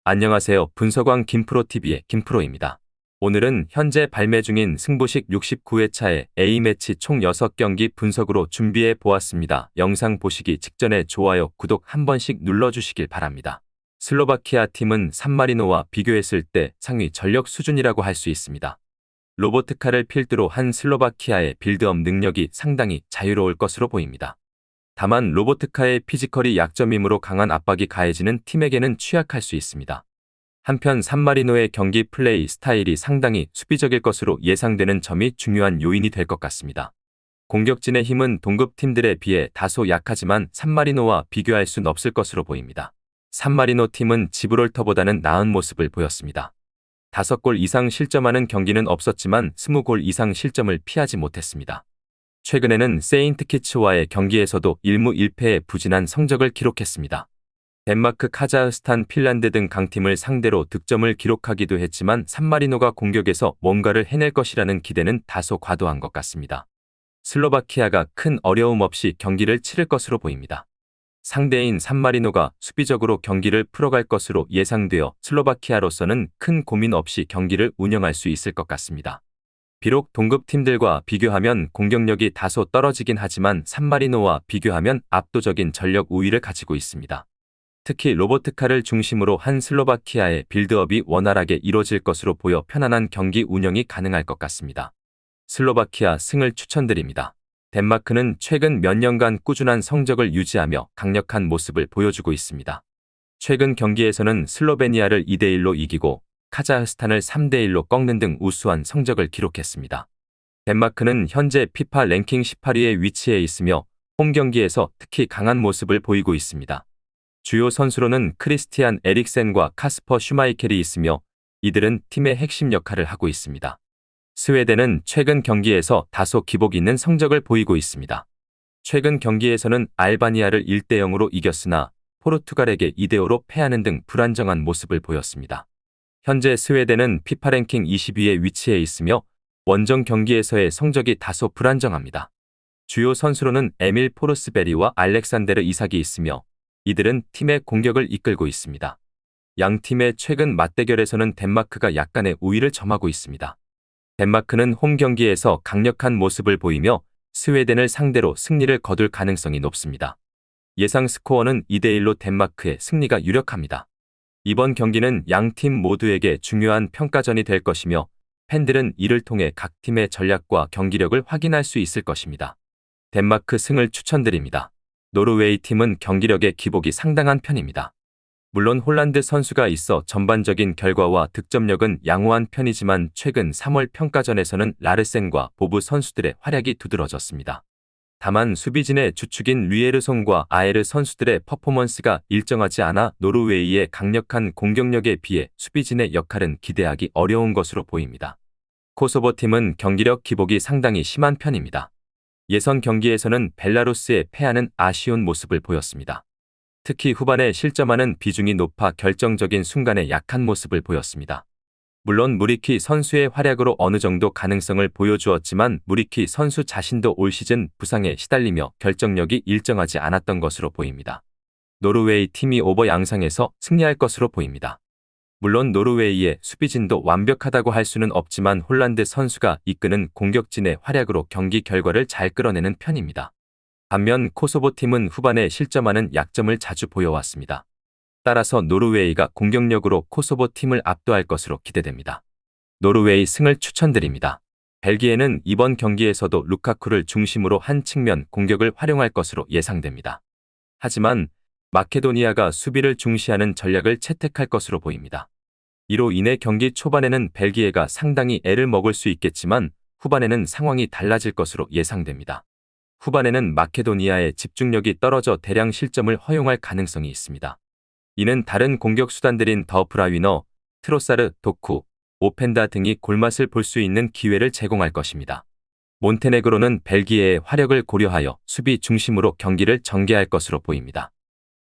안녕하세요. 분석왕 김프로TV의 김프로입니다. 오늘은 현재 발매 중인 승부식 69회차의 A매치 총 6경기 분석으로 준비해 보았습니다. 영상 보시기 직전에 좋아요, 구독 한 번씩 눌러주시길 바랍니다. 슬로바키아 팀은 산마리노와 비교했을 때 상위 전력 수준이라고 할 수 있습니다. 로보트카를 필두로 한 슬로바키아의 빌드업 능력이 상당히 자유로울 것으로 보입니다. 다만 로보트카의 피지컬이 약점이므로 강한 압박이 가해지는 팀에게는 취약할 수 있습니다. 한편 산마리노의 경기 플레이 스타일이 상당히 수비적일 것으로 예상되는 점이 중요한 요인이 될 것 같습니다. 공격진의 힘은 동급 팀들에 비해 다소 약하지만 산마리노와 비교할 순 없을 것으로 보입니다. 산마리노 팀은 지브롤터보다는 나은 모습을 보였습니다. 5골 이상 실점하는 경기는 없었지만 20골 이상 실점을 피하지 못했습니다. 최근에는 세인트키츠와의 경기에서도 1무 1패의 부진한 성적을 기록했습니다. 덴마크, 카자흐스탄, 핀란드 등 강팀을 상대로 득점을 기록하기도 했지만 산마리노가 공격에서 뭔가를 해낼 것이라는 기대는 다소 과도한 것 같습니다. 슬로바키아가 큰 어려움 없이 경기를 치를 것으로 보입니다. 상대인 산마리노가 수비적으로 경기를 풀어갈 것으로 예상되어 슬로바키아로서는 큰 고민 없이 경기를 운영할 수 있을 것 같습니다. 비록 동급팀들과 비교하면 공격력이 다소 떨어지긴 하지만 산마리노와 비교하면 압도적인 전력 우위를 가지고 있습니다. 특히 로보트카를 중심으로 한 슬로바키아의 빌드업이 원활하게 이뤄질 것으로 보여 편안한 경기 운영이 가능할 것 같습니다. 슬로바키아 승을 추천드립니다. 덴마크는 최근 몇 년간 꾸준한 성적을 유지하며 강력한 모습을 보여주고 있습니다. 최근 경기에서는 슬로베니아를 2대1로 이기고 카자흐스탄을 3대1로 꺾는 등 우수한 성적을 기록했습니다. 덴마크는 현재 피파 랭킹 18위에 위치해 있으며 홈 경기에서 특히 강한 모습을 보이고 있습니다. 주요 선수로는 크리스티안 에릭센과 카스퍼 슈마이켈이 있으며 이들은 팀의 핵심 역할을 하고 있습니다. 스웨덴은 최근 경기에서 다소 기복 있는 성적을 보이고 있습니다. 최근 경기에서는 알바니아를 1대0으로 이겼으나 포르투갈에게 2대5로 패하는 등 불안정한 모습을 보였습니다. 현재 스웨덴은 피파 랭킹 20위에 위치해 있으며 원정 경기에서의 성적이 다소 불안정합니다. 주요 선수로는 에밀 포르스베리와 알렉산데르 이삭이 있으며 이들은 팀의 공격을 이끌고 있습니다. 양 팀의 최근 맞대결에서는 덴마크가 약간의 우위를 점하고 있습니다. 덴마크는 홈 경기에서 강력한 모습을 보이며 스웨덴을 상대로 승리를 거둘 가능성이 높습니다. 예상 스코어는 2대1로 덴마크의 승리가 유력합니다. 이번 경기는 양 팀 모두에게 중요한 평가전이 될 것이며 팬들은 이를 통해 각 팀의 전략과 경기력을 확인할 수 있을 것입니다. 덴마크 승을 추천드립니다. 노르웨이 팀은 경기력의 기복이 상당한 편입니다. 물론 홀란드 선수가 있어 전반적인 결과와 득점력은 양호한 편이지만 최근 3월 평가전에서는 라르센과 보브 선수들의 활약이 두드러졌습니다. 다만 수비진의 주축인 류에르송과 아에르 선수들의 퍼포먼스가 일정하지 않아 노르웨이의 강력한 공격력에 비해 수비진의 역할은 기대하기 어려운 것으로 보입니다. 코소보 팀은 경기력 기복이 상당히 심한 편입니다. 예선 경기에서는 벨라루스에 패하는 아쉬운 모습을 보였습니다. 특히 후반에 실점하는 비중이 높아 결정적인 순간에 약한 모습을 보였습니다. 물론 무리키 선수의 활약으로 어느 정도 가능성을 보여주었지만 무리키 선수 자신도 올 시즌 부상에 시달리며 결정력이 일정하지 않았던 것으로 보입니다. 노르웨이 팀이 오버 양상에서 승리할 것으로 보입니다. 물론 노르웨이의 수비진도 완벽하다고 할 수는 없지만 홀란드 선수가 이끄는 공격진의 활약으로 경기 결과를 잘 끌어내는 편입니다. 반면 코소보 팀은 후반에 실점하는 약점을 자주 보여왔습니다. 따라서 노르웨이가 공격력으로 코소보 팀을 압도할 것으로 기대됩니다. 노르웨이 승을 추천드립니다. 벨기에는 이번 경기에서도 루카쿠를 중심으로 한 측면 공격을 활용할 것으로 예상됩니다. 하지만 마케도니아가 수비를 중시하는 전략을 채택할 것으로 보입니다. 이로 인해 경기 초반에는 벨기에가 상당히 애를 먹을 수 있겠지만 후반에는 상황이 달라질 것으로 예상됩니다. 후반에는 마케도니아의 집중력이 떨어져 대량 실점을 허용할 가능성이 있습니다. 이는 다른 공격 수단들인 더 브라위너, 트로사르, 도쿠, 오펜다 등이 골맛을 볼 수 있는 기회를 제공할 것입니다. 몬테네그로는 벨기에의 화력을 고려하여 수비 중심으로 경기를 전개할 것으로 보입니다.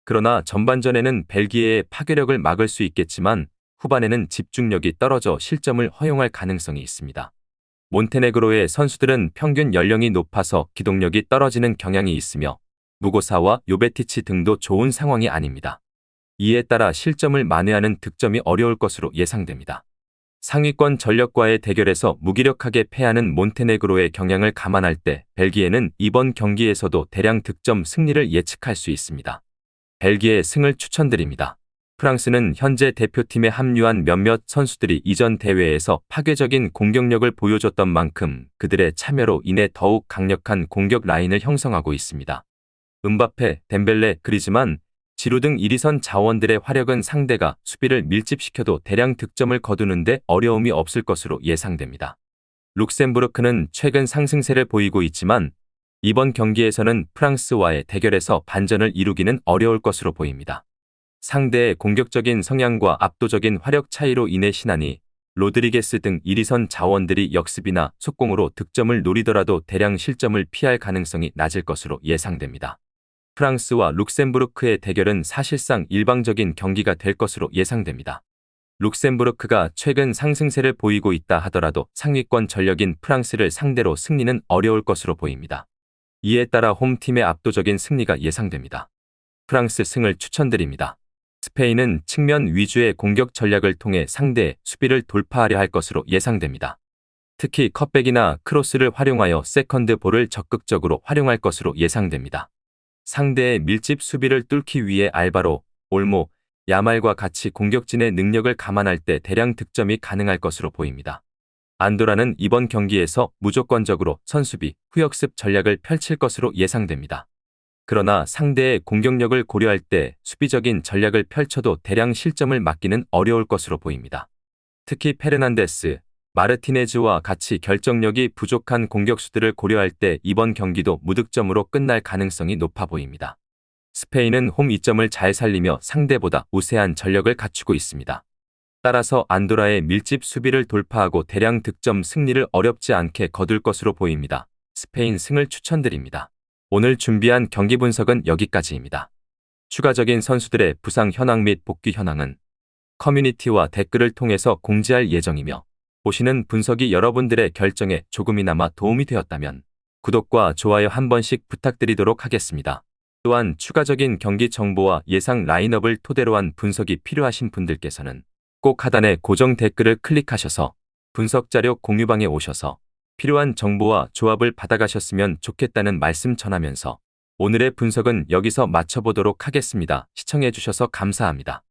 그러나 전반전에는 벨기에의 파괴력을 막을 수 있겠지만 후반에는 집중력이 떨어져 실점을 허용할 가능성이 있습니다. 몬테네그로의 선수들은 평균 연령이 높아서 기동력이 떨어지는 경향이 있으며 무고사와 요베티치 등도 좋은 상황이 아닙니다. 이에 따라 실점을 만회하는 득점이 어려울 것으로 예상됩니다. 상위권 전력과의 대결에서 무기력하게 패하는 몬테네그로의 경향을 감안할 때 벨기에는 이번 경기에서도 대량 득점 승리를 예측할 수 있습니다. 벨기에 승을 추천드립니다. 프랑스는 현재 대표팀에 합류한 몇몇 선수들이 이전 대회에서 파괴적인 공격력을 보여줬던 만큼 그들의 참여로 인해 더욱 강력한 공격 라인을 형성하고 있습니다. 음바페, 덴벨레, 그리즈만, 지루 등 1위선 자원들의 화력은 상대가 수비를 밀집시켜도 대량 득점을 거두는데 어려움이 없을 것으로 예상됩니다. 룩셈부르크는 최근 상승세를 보이고 있지만 이번 경기에서는 프랑스와의 대결에서 반전을 이루기는 어려울 것으로 보입니다. 상대의 공격적인 성향과 압도적인 화력 차이로 인해 신하니 로드리게스 등 1위선 자원들이 역습이나 속공으로 득점을 노리더라도 대량 실점을 피할 가능성이 낮을 것으로 예상됩니다. 프랑스와 룩셈부르크의 대결은 사실상 일방적인 경기가 될 것으로 예상됩니다. 룩셈부르크가 최근 상승세를 보이고 있다 하더라도 상위권 전력인 프랑스를 상대로 승리는 어려울 것으로 보입니다. 이에 따라 홈팀의 압도적인 승리가 예상됩니다. 프랑스 승을 추천드립니다. 스페인은 측면 위주의 공격 전략을 통해 상대의 수비를 돌파하려 할 것으로 예상됩니다. 특히 컷백이나 크로스를 활용하여 세컨드 볼을 적극적으로 활용할 것으로 예상됩니다. 상대의 밀집 수비를 뚫기 위해 알바로, 올모, 야말과 같이 공격진의 능력을 감안할 때 대량 득점이 가능할 것으로 보입니다. 안도라는 이번 경기에서 무조건적으로 선수비, 후역습 전략을 펼칠 것으로 예상됩니다. 그러나 상대의 공격력을 고려할 때 수비적인 전략을 펼쳐도 대량 실점을 막기는 어려울 것으로 보입니다. 특히 페르난데스, 마르티네즈와 같이 결정력이 부족한 공격수들을 고려할 때 이번 경기도 무득점으로 끝날 가능성이 높아 보입니다. 스페인은 홈 이점을 잘 살리며 상대보다 우세한 전력을 갖추고 있습니다. 따라서 안도라의 밀집 수비를 돌파하고 대량 득점 승리를 어렵지 않게 거둘 것으로 보입니다. 스페인 승을 추천드립니다. 오늘 준비한 경기 분석은 여기까지입니다. 추가적인 선수들의 부상 현황 및 복귀 현황은 커뮤니티와 댓글을 통해서 공지할 예정이며 보시는 분석이 여러분들의 결정에 조금이나마 도움이 되었다면 구독과 좋아요 한 번씩 부탁드리도록 하겠습니다. 또한 추가적인 경기 정보와 예상 라인업을 토대로 한 분석이 필요하신 분들께서는 꼭 하단의 고정 댓글을 클릭하셔서 분석 자료 공유방에 오셔서 필요한 정보와 조합을 받아가셨으면 좋겠다는 말씀 전하면서 오늘의 분석은 여기서 마쳐보도록 하겠습니다. 시청해주셔서 감사합니다.